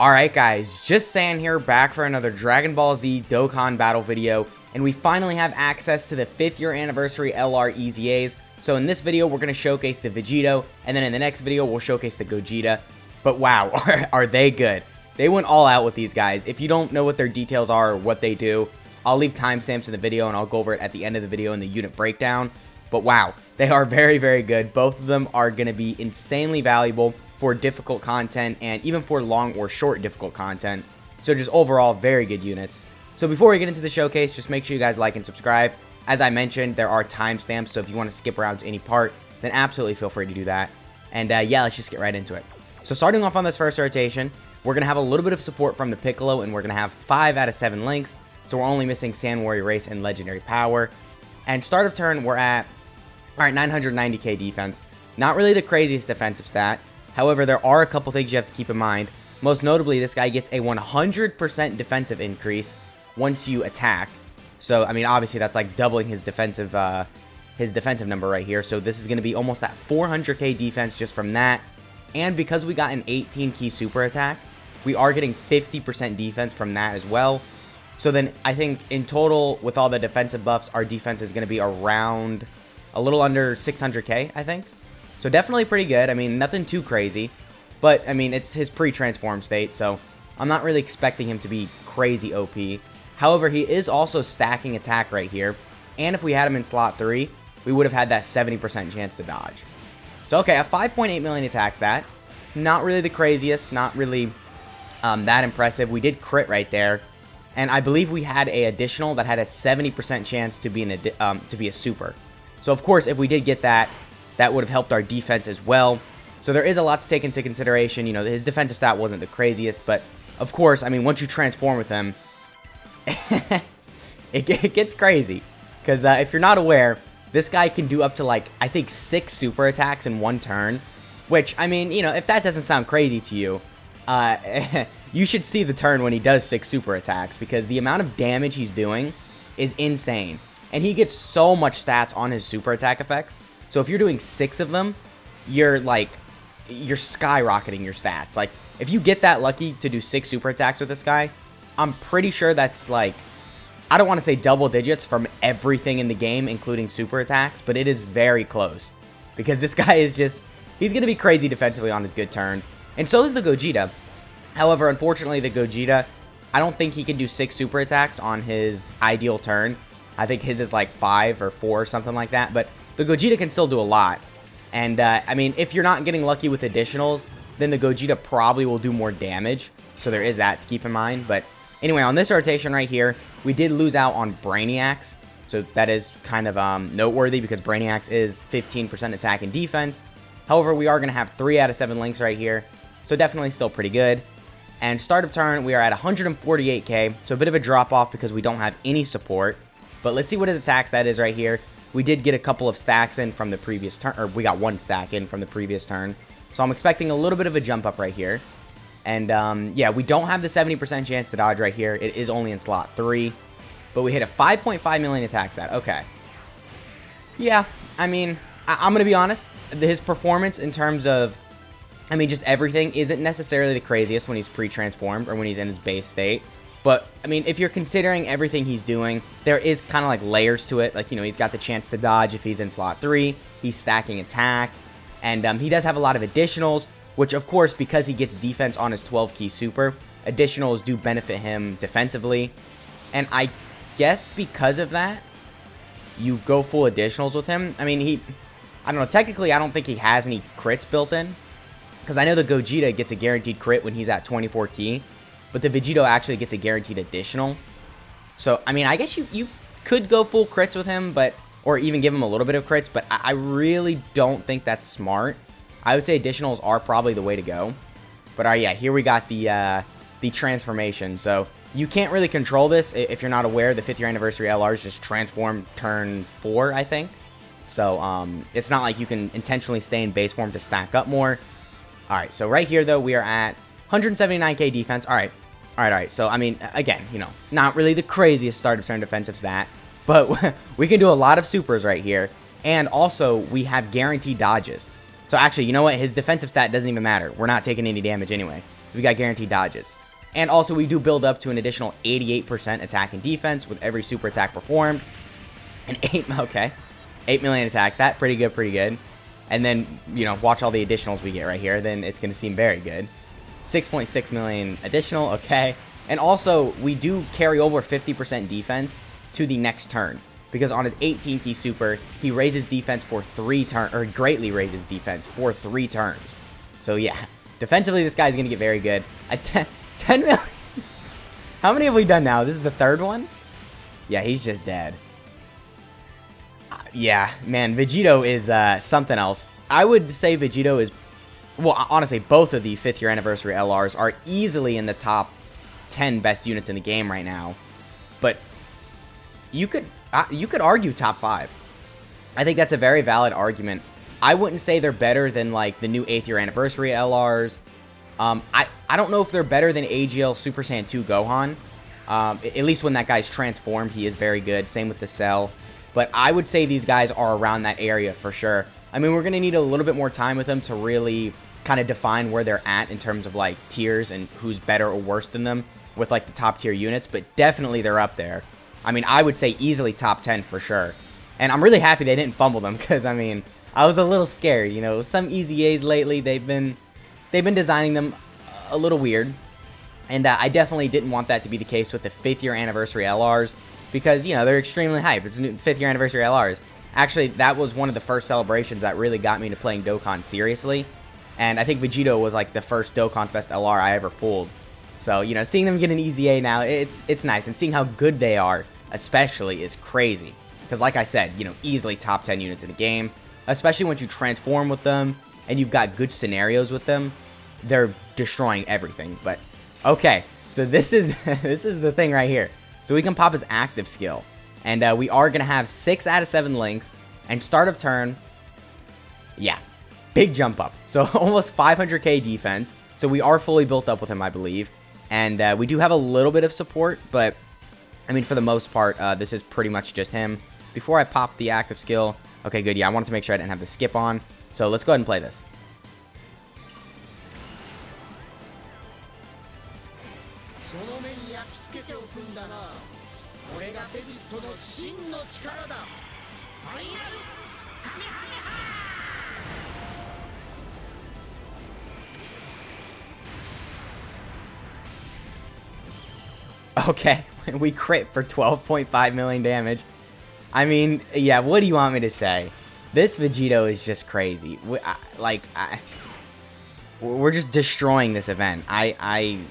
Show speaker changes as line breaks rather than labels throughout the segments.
Alright guys, just Saiyan here, back for another Dragon Ball Z Dokkan battle video, and we finally have access to the 5th year anniversary LR EZAs. So in this video, we're going to showcase the Vegito, and then in the next video, we'll showcase the Gogeta. But wow, are they good. They went all out with these guys. If you don't know what their details are or what they do, I'll leave timestamps in the video, and I'll go over it at the end of the video in the unit breakdown. But wow, they are very, very good. Both of them are going to be insanely valuable for difficult content and even for long or short difficult content. So just overall, very good units. So before we get into the showcase, just make sure you guys like and subscribe. As I mentioned, there are timestamps, so if you want to skip around to any part, then absolutely feel free to do that. And yeah, let's just get right into it. So starting off on this first rotation, we're going to have a little bit of support from the Piccolo, and we're going to have 5 out of 7 links. So we're only missing Sand Warrior Race and Legendary Power. And start of turn, we're at, alright, 990k defense. Not really the craziest defensive stat. However, there are a couple things you have to keep in mind. Most notably, this guy gets a 100% defensive increase once you attack. So, I mean, obviously, that's like doubling his defensive number right here. So this is going to be almost at 400k defense just from that. And because we got an 18 key super attack, we are getting 50% defense from that as well. So then I think in total, with all the defensive buffs, our defense is going to be around a little under 600k, I think. So definitely pretty good. I mean, nothing too crazy. But, I mean, it's his pre-transform state, so I'm not really expecting him to be crazy OP. However, he is also stacking attack right here. And if we had him in slot 3, we would have had that 70% chance to dodge. So, okay, a 5.8 million attack stat. Not really the craziest. Not really that impressive. We did crit right there. And I believe we had a additional that had a 70% chance to be a super. So, of course, if we did get that, that would have helped our defense as well. So there is a lot to take into consideration. You know, his defensive stat wasn't the craziest, but of course, I mean, once you transform with him, it gets crazy. Because if you're not aware, this guy can do up to, like, I think 6 super attacks in one turn. Which, I mean, you know, if that doesn't sound crazy to you, you should see the turn when he does 6 super attacks. Because the amount of damage he's doing is insane. And he gets so much stats on his super attack effects. So if you're doing 6 of them, you're skyrocketing your stats. Like, if you get that lucky to do 6 super attacks with this guy, I'm pretty sure that's like, I don't want to say double digits from everything in the game, including super attacks, but it is very close. Because this guy is just, he's going to be crazy defensively on his good turns. And so is the Gogeta. However, unfortunately, the Gogeta, I don't think he can do 6 super attacks on his ideal turn. I think his is like 5 or 4 or something like that, but the Gogeta can still do a lot. And, I mean, if you're not getting lucky with additionals, then the Gogeta probably will do more damage. So there is that to keep in mind. But anyway, on this rotation right here, we did lose out on Brainiacs. So that is kind of noteworthy because Brainiacs is 15% attack and defense. However, we are going to have 3 out of 7 links right here. So definitely still pretty good. And start of turn, we are at 148k. So a bit of a drop off because we don't have any support. But let's see what his attack stat is right here. We did get a couple of stacks in from the previous turn, or we got 1 stack in from the previous turn. So I'm expecting a little bit of a jump up right here. And yeah, we don't have the 70% chance to dodge right here. It is only in slot 3. But we hit a 5.5 million attack stat. Okay. Yeah, I mean, I'm going to be honest. His performance in terms of, I mean, just everything isn't necessarily the craziest when he's pre-transformed or when he's in his base state. But, I mean, if you're considering everything he's doing, there is kind of like layers to it. Like, you know, he's got the chance to dodge if he's in slot 3. He's stacking attack. And he does have a lot of additionals, which, of course, because he gets defense on his 12-key super, additionals do benefit him defensively. And I guess because of that, you go full additionals with him. I mean, I don't know. Technically, I don't think he has any crits built in. Because I know the Gogeta gets a guaranteed crit when he's at 24 key. But the Vegito actually gets a guaranteed additional. So, I mean, I guess you could go full crits with him, but or even give him a little bit of crits, but I really don't think that's smart. I would say additionals are probably the way to go. But yeah, here we got the transformation. So, you can't really control this. If you're not aware, the 5th year anniversary LRs just transform turn 4, I think. So, it's not like you can intentionally stay in base form to stack up more. Alright, so right here, though, we are at 179k defense. Alright. So, I mean, again, you know, not really the craziest start of turn defensive stat. But we can do a lot of supers right here. And also, we have guaranteed dodges. So, actually, you know what? His defensive stat doesn't even matter. We're not taking any damage anyway. we've got guaranteed dodges. And also, we do build up to an additional 88% attack and defense with every super attack performed. And 8 million attacks. That pretty good, pretty good. And then, you know, watch all the additionals we get right here. Then it's going to seem very good. 6.6 million additional, okay. And also, we do carry over 50% defense to the next turn. Because on his 18 key super, he raises defense for 3 turns, or greatly raises defense for 3 turns. So yeah, defensively, this guy's going to get very good. 10 million. How many have we done now? This is the 3rd one? Yeah, he's just dead. Yeah, man, Vegito is something else. I would say Vegito is, well, honestly, both of the 5th year anniversary LRs are easily in the top 10 best units in the game right now. But you could argue top 5. I think that's a very valid argument. I wouldn't say they're better than like the new 8th year anniversary LRs. I don't know if they're better than AGL Super Saiyan 2 Gohan. At least when that guy's transformed, he is very good. Same with the Cell. But I would say these guys are around that area for sure. I mean, we're going to need a little bit more time with them to really kind of define where they're at in terms of like tiers and who's better or worse than them with like the top tier units. But definitely they're up there. I mean, I would say easily top 10 for sure. And I'm really happy they didn't fumble them because, I mean, I was a little scared. You know, some easy A's lately, they've been designing them a little weird. And I definitely didn't want that to be the case with the 5th year anniversary LRs. Because, you know, they're extremely hype. It's 5th year anniversary LRs. Actually, that was one of the first celebrations that really got me to playing Dokkan seriously. And I think Vegito was like the first Dokkan Fest LR I ever pulled. So, you know, seeing them get an easy A now, it's nice. And seeing how good they are, especially, is crazy. Because like I said, you know, easily top 10 units in the game. Especially once you transform with them and you've got good scenarios with them. They're destroying everything. But, okay. So this is the thing right here. So we can pop his active skill. And we are going to have 6 out of 7 links. And start of turn, yeah, big jump up. So almost 500k defense. So we are fully built up with him, I believe. And we do have a little bit of support. But, I mean, for the most part, this is pretty much just him. Before I pop the active skill. Okay, good. Yeah, I wanted to make sure I didn't have the skip on. So let's go ahead and play this. Okay, we crit for 12.5 million damage. I mean, yeah, what do you want me to say? This Vegito is just crazy. We're just destroying this event. I'm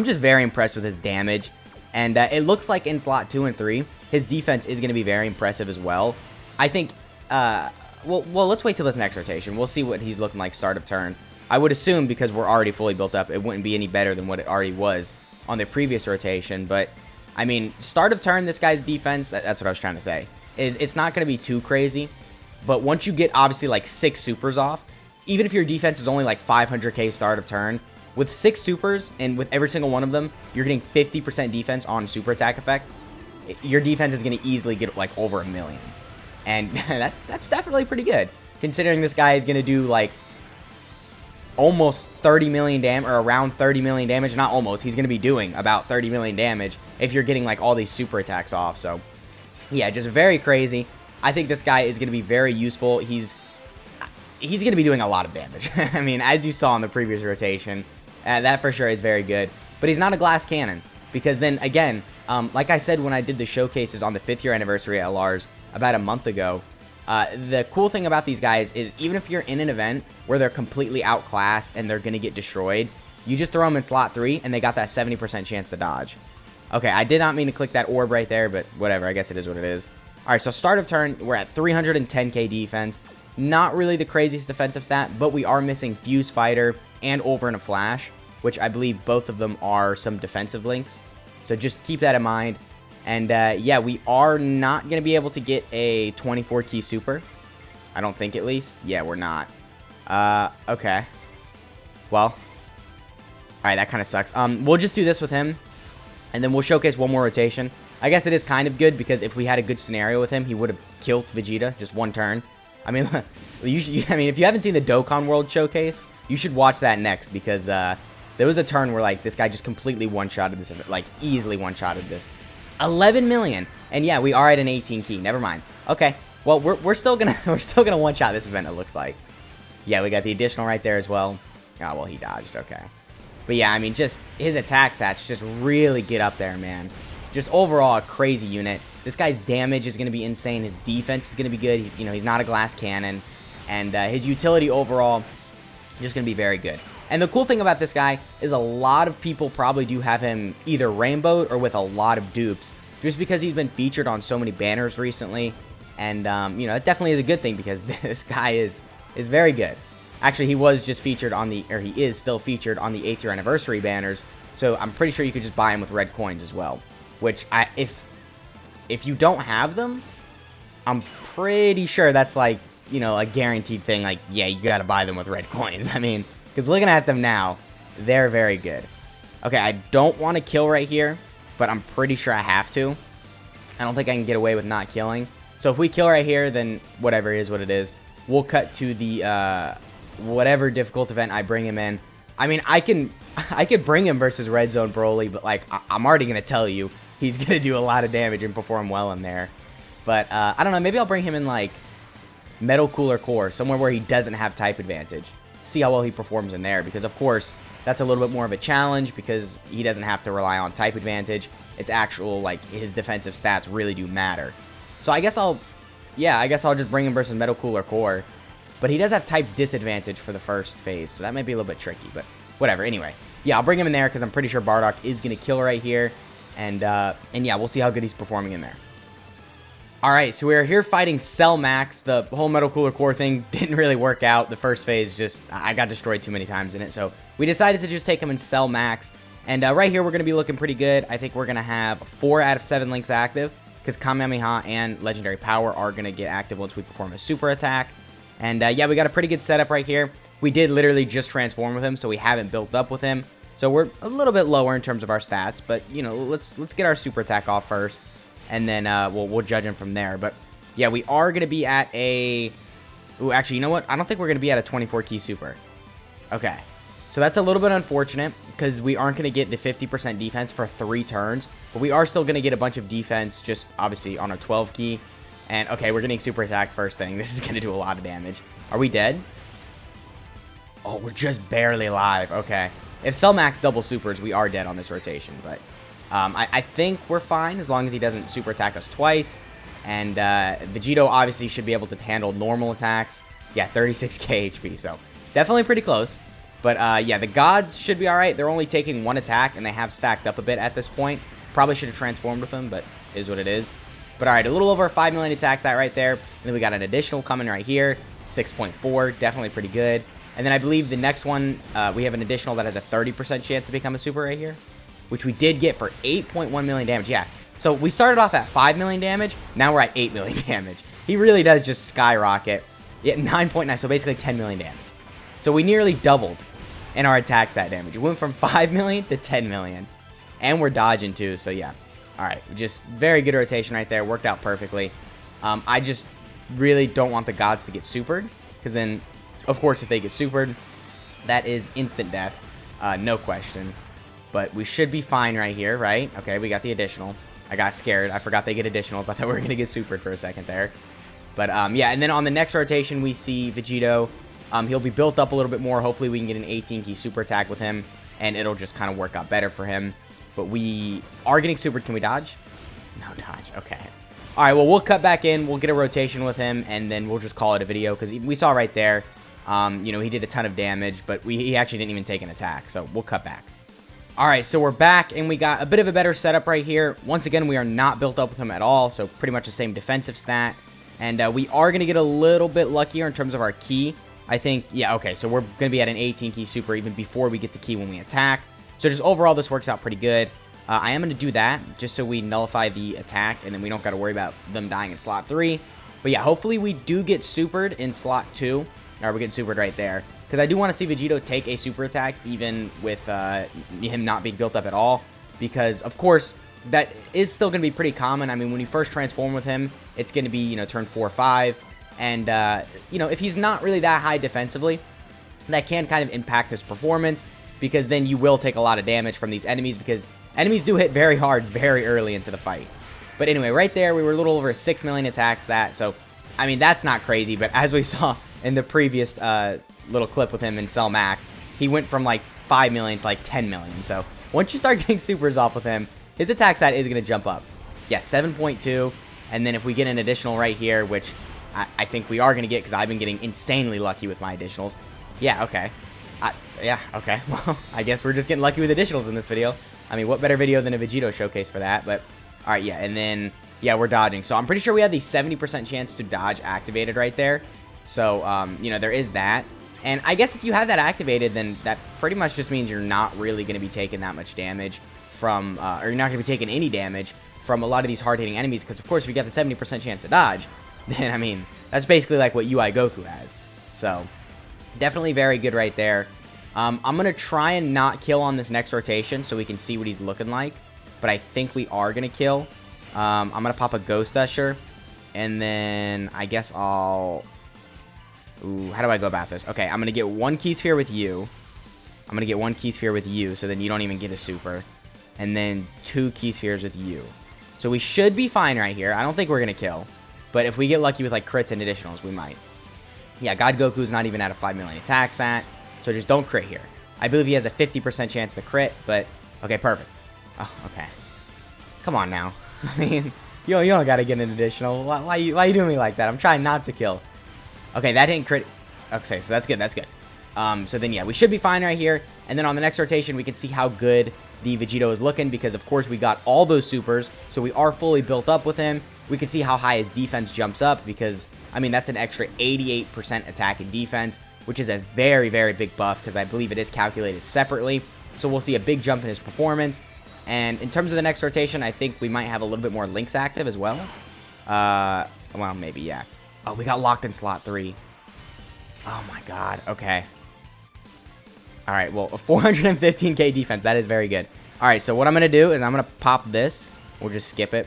just very impressed with his damage. And it looks like in slot 2 and 3, his defense is going to be very impressive as well. I think, well, let's wait till this next rotation. We'll see what he's looking like start of turn. I would assume because we're already fully built up, it wouldn't be any better than what it already was on the previous rotation. But, I mean, start of turn, this guy's defense, that's what I was trying to say, is it's not going to be too crazy. But once you get, obviously, like 6 supers off, even if your defense is only like 500k start of turn, with 6 supers, and with every single one of them, you're getting 50% defense on super attack effect, your defense is going to easily get like over 1 million. And that's definitely pretty good, considering this guy is going to do like almost 30 million damage, or around 30 million damage. Not almost, he's going to be doing about 30 million damage if you're getting like all these super attacks off. So yeah, just very crazy. I think this guy is going to be very useful. He's going to be doing a lot of damage. I mean, as you saw in the previous rotation, that for sure is very good. But he's not a glass cannon, because then again, like I said when I did the showcases on the 5th year anniversary LRs about a month ago, the cool thing about these guys is even if you're in an event where they're completely outclassed and they're going to get destroyed, you just throw them in slot 3 and they got that 70% chance to dodge. Okay, I did not mean to click that orb right there, but whatever, I guess it is what it is. Alright, so start of turn, we're at 310k defense. Not really the craziest defensive stat, but we are missing Fuse Fighter and Over in a Flash, which I believe both of them are some defensive links. So just keep that in mind. And yeah, we are not going to be able to get a 24 key super. I don't think, at least. Yeah, we're not. Okay. Well. Alright, that kind of sucks. We'll just do this with him. And then we'll showcase one more rotation. I guess it is kind of good, because if we had a good scenario with him, he would have killed Vegeta just one turn. I mean, if you haven't seen the Dokkan World Showcase, you should watch that next, because There was a turn where, like, this guy just completely one-shotted this, like, easily one-shotted this. 11 million. And yeah, we are at an 18 key. Never mind. Okay. Well, we're still gonna one-shot this event, it looks like. Yeah, we got the additional right there as well. Oh, well, he dodged. Okay. But yeah, I mean, just his attack stats just really get up there, man. Just overall a crazy unit. This guy's damage is going to be insane. His defense is going to be good. He's not a glass cannon. And his utility overall just going to be very good. And the cool thing about this guy is a lot of people probably do have him either rainbowed or with a lot of dupes, just because he's been featured on so many banners recently. And, it definitely is a good thing because this guy is very good. Actually, he was just featured on he is still featured on the 8th year anniversary banners. So I'm pretty sure you could just buy him with red coins as well. Which, if you don't have them, I'm pretty sure that's like, a guaranteed thing. Like, yeah, you gotta buy them with red coins. I mean, because looking at them now, they're very good. Okay, I don't want to kill right here, but I'm pretty sure I have to. I don't think I can get away with not killing. So if we kill right here, then whatever it is what it is. We'll cut to the, whatever difficult event I bring him in. I mean, I could bring him versus Red Zone Broly, but, like, I'm already going to tell you, he's going to do a lot of damage and perform well in there. But, I don't know, maybe I'll bring him in, like, Metal Cooler Core, somewhere where he doesn't have type advantage. See how well he performs in there, because, of course, that's a little bit more of a challenge, because he doesn't have to rely on type advantage. It's actual, like, his defensive stats really do matter. So I guess I'll just bring him versus Metal Cooler Core. But he does have type disadvantage for the first phase, so that might be a little bit tricky, but whatever. Anyway, yeah, I'll bring him in there because I'm pretty sure Bardock is going to kill right here. And yeah, we'll see how good he's performing in there. All right, so we're here fighting Cell Max. The whole Metal Cooler Core thing didn't really work out. The first phase I got destroyed too many times in it, so we decided to just take him in Cell Max. And right here, we're going to be looking pretty good. I think we're going to have 4 out of 7 links active because Kamehameha and Legendary Power are going to get active once we perform a super attack. And yeah, we got a pretty good setup right here. We did literally just transform with him, so we haven't built up with him. So we're a little bit lower in terms of our stats, but let's get our super attack off first, and then we'll judge him from there. But yeah, we are gonna be at a. Ooh, actually, you know what? I don't think we're gonna be at a 24 key super. Okay, so that's a little bit unfortunate because we aren't gonna get the 50% defense for 3 turns, but we are still gonna get a bunch of defense, just obviously on a 12 key. And, okay, we're getting super attacked first thing. This is going to do a lot of damage. Are we dead? Oh, we're just barely alive. Okay. If Cell Max double supers, we are dead on this rotation. But I think we're fine as long as he doesn't super attack us twice. And Vegito obviously should be able to handle normal attacks. Yeah, 36k HP. So definitely pretty close. But yeah, the gods should be all right. They're only taking 1 attack, and they have stacked up a bit at this point. Probably should have transformed with them, but is what it is. But all right, a little over 5 million attack stat right there. And then we got an additional coming right here, 6.4, definitely pretty good. And then I believe the next one, we have an additional that has a 30% chance to become a super right here, which we did get for 8.1 million damage. Yeah, so we started off at 5 million damage. Now we're at 8 million damage. He really does just skyrocket. Yeah, 9.9, so basically 10 million damage. So we nearly doubled in our attack stat damage. It went from 5 million to 10 million. And we're dodging too, so yeah. All right, just very good rotation right there. Worked out perfectly. I just really don't want the gods to get supered, because then, of course, if they get supered, that is instant death. No question. But we should be fine right here, right? Okay, we got the additional. I got scared. I forgot they get additionals. I thought we were going to get supered for a second there. But, yeah, and then on the next rotation, we see Vegito. He'll be built up a little bit more. Hopefully, we can get an 18-key super attack with him, and it'll just kind of work out better for him. But we are getting supered. Can we dodge? No dodge. Okay. All right, well, we'll cut back in. We'll get a rotation with him, and then we'll just call it a video, because we saw right there, he did a ton of damage, but he actually didn't even take an attack, so we'll cut back. All right, so we're back, and we got a bit of a better setup right here. Once again, we are not built up with him at all, so pretty much the same defensive stat. And we are going to get a little bit luckier in terms of our key. I think, yeah, okay, so we're going to be at an 18-key super even before we get the key when we attack. So just overall, this works out pretty good. I am going to do that just so we nullify the attack, and then we don't got to worry about them dying in slot 3. But yeah, hopefully we do get supered in slot 2. All right, we're getting supered right there. Because I do want to see Vegito take a super attack, even with him not being built up at all. Because, of course, that is still going to be pretty common. I mean, when you first transform with him, it's going to be, turn 4 or 5. And, if he's not really that high defensively, that can kind of impact his performance. because then you will take a lot of damage from these enemies, because enemies do hit very hard very early into the fight. But anyway, right there, we were a little over 6 million attacks so, I mean, that's not crazy, but as we saw in the previous little clip with him in Cell Max, he went from like 5 million to like 10 million. So once you start getting supers off with him, his attack stat is going to jump up. Yes, 7.2, and then if we get an additional right here, which I think we are going to get because I've been getting insanely lucky with my additionals. Yeah, okay. Yeah, okay. Well, I guess we're just getting lucky with additionals in this video. I mean, what better video than a Vegito showcase for that? But, all right, yeah, and then, yeah, we're dodging. So I'm pretty sure we have the 70% chance to dodge activated right there. So, you know, there is that. And I guess if you have that activated, then that pretty much just means you're not really going to be taking that much damage from, or you're not going to be taking any damage from a lot of these hard-hitting enemies. Because, of course, if you get the 70% chance to dodge, then, I mean, that's basically like what UI Goku has. So, definitely very good right there. I'm going to try and not kill on this next rotation so we can see what he's looking like. But I think we are going to kill. I'm going to pop a Ghost Usher. And then I guess I'll... Ooh, how do I go about this? Okay, I'm going to get 1 Key Sphere with you. I'm going to get 1 Key Sphere with you, so then you don't even get a super. And then 2 Key Spheres with you. So we should be fine right here. I don't think we're going to kill. But if we get lucky with, like, crits and additionals, we might. Yeah, God Goku's not even at a 5 million attack stat. So just don't crit here. I believe he has a 50% chance to crit, but... Okay, perfect. Oh, okay. Come on now. I mean, you don't got to get an additional. Why you doing me like that? I'm trying not to kill. Okay, that didn't crit. Okay, so that's good. That's good. So then, yeah, we should be fine right here. And then on the next rotation, we can see how good the Vegito is looking because, of course, we got all those supers. So we are fully built up with him. We can see how high his defense jumps up because, I mean, that's an extra 88% attack and defense, which is a very, very big buff because I believe it is calculated separately. So we'll see a big jump in his performance. And in terms of the next rotation, I think we might have a little bit more links active as well. Well, maybe, yeah. Oh, we got locked in slot 3. Oh, my God. Okay. All right, well, a 415k defense. That is very good. All right, so what I'm going to do is I'm going to pop this. We'll just skip it.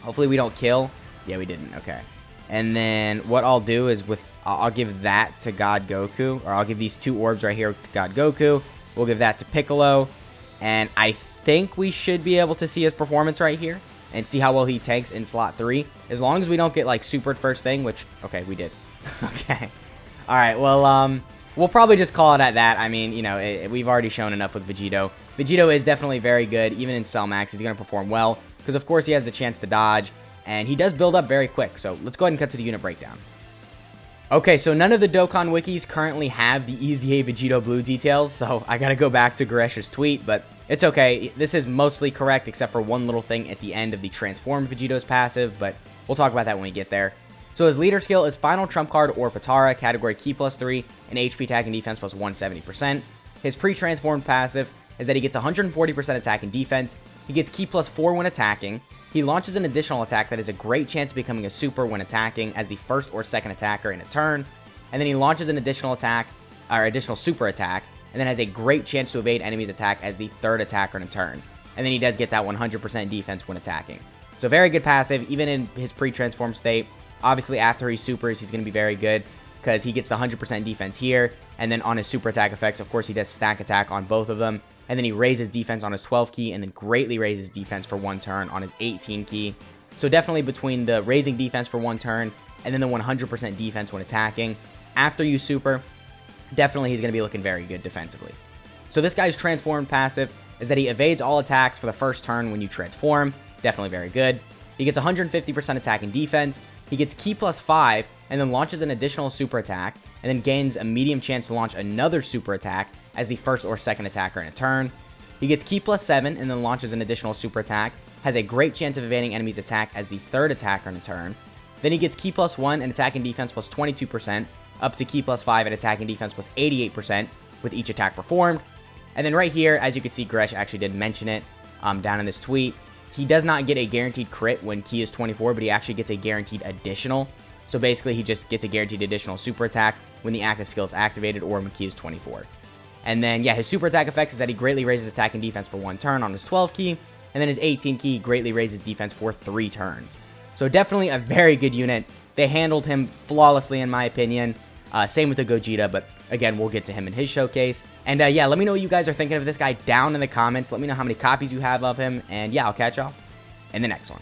Hopefully we don't kill. Yeah, we didn't. Okay. And then what I'll do is I'll give that to God Goku. Or I'll give these 2 orbs right here to God Goku. We'll give that to Piccolo. And I think we should be able to see his performance right here. And see how well he tanks in slot 3. As long as we don't get, like, supered first thing, which, okay, we did. Okay. All right, well, we'll probably just call it at that. I mean, you know, we've already shown enough with Vegito. Vegito is definitely very good. Even in Cell Max, he's going to perform well. Because, of course, he has the chance to dodge. And he does build up very quick. So, let's go ahead and cut to the unit breakdown. Okay, so none of the Dokkan wikis currently have the EZA Vegito Blue details. So, I got to go back to Garesh's tweet, but... It's okay, this is mostly correct except for one little thing at the end of the transformed Vegito's passive, but we'll talk about that when we get there. So his leader skill is Final Trump Card or Patara, category Ki +3, and HP attack and defense plus 170%. His pre-transformed passive is that he gets 140% attack and defense, he gets Ki +4 when attacking, he launches an additional attack that is a great chance of becoming a super when attacking as the first or second attacker in a turn, and then he launches an additional attack, or additional super attack, and then has a great chance to evade enemies' attack as the third attacker in a turn. And then he does get that 100% defense when attacking. So very good passive, even in his pre-transformed state. Obviously, after he supers, he's going to be very good because he gets the 100% defense here. And then on his super attack effects, of course, he does stack attack on both of them. And then he raises defense on his 12 key and then greatly raises defense for 1 turn on his 18 key. So definitely between the raising defense for 1 turn and then the 100% defense when attacking, after you super, definitely he's going to be looking very good defensively. So this guy's transformed passive is that he evades all attacks for the first turn when you transform. Definitely very good. He gets 150% attack and defense. He gets Ki +5 and then launches an additional super attack and then gains a medium chance to launch another super attack as the first or second attacker in a turn. He gets Ki +7 and then launches an additional super attack. Has a great chance of evading enemies' attack as the third attacker in a turn. Then he gets Ki +1 and attack and defense plus 22%. Up to Ki +5 and attack and defense plus 88% with each attack performed. And then right here, as you can see, Garesh actually did mention it down in this tweet. He does not get a guaranteed crit when Ki is 24, but he actually gets a guaranteed additional. So basically, he just gets a guaranteed additional super attack when the active skill is activated or when Ki is 24. And then, yeah, his super attack effects is that he greatly raises attack and defense for 1 turn on his 12 key. And then his 18 key greatly raises defense for 3 turns. So definitely a very good unit. They handled him flawlessly, in my opinion. Same with the Gogeta, but Again, we'll get to him in his showcase. And yeah, let me know what you guys are thinking of this guy down in the comments. Let me know how many copies you have of him. And yeah, I'll catch y'all in the next one.